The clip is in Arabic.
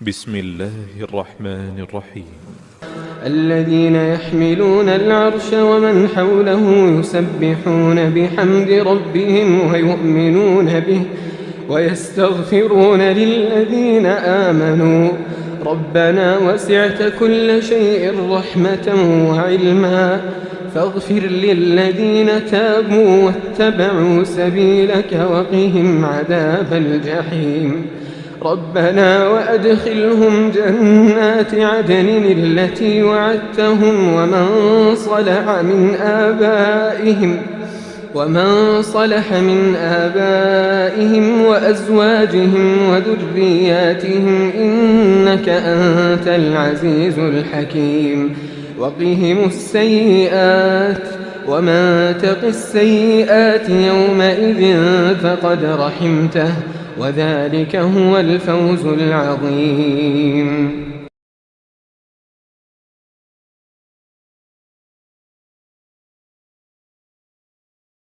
بسم الله الرحمن الرحيم. الذين يحملون العرش ومن حوله يسبحون بحمد ربهم ويؤمنون به ويستغفرون للذين آمنوا ربنا وسعت كل شيء رحمة وعلما فاغفر للذين تابوا واتبعوا سبيلك وقهم عذاب الجحيم ربنا وأدخلهم جنات عدن التي وعدتهم ومن صلح من آبائهم وأزواجهم وذرياتهم إنك أنت العزيز الحكيم وقهم السيئات ومن تق السيئات يومئذ فقد رحمته وذلك هو الفوز العظيم.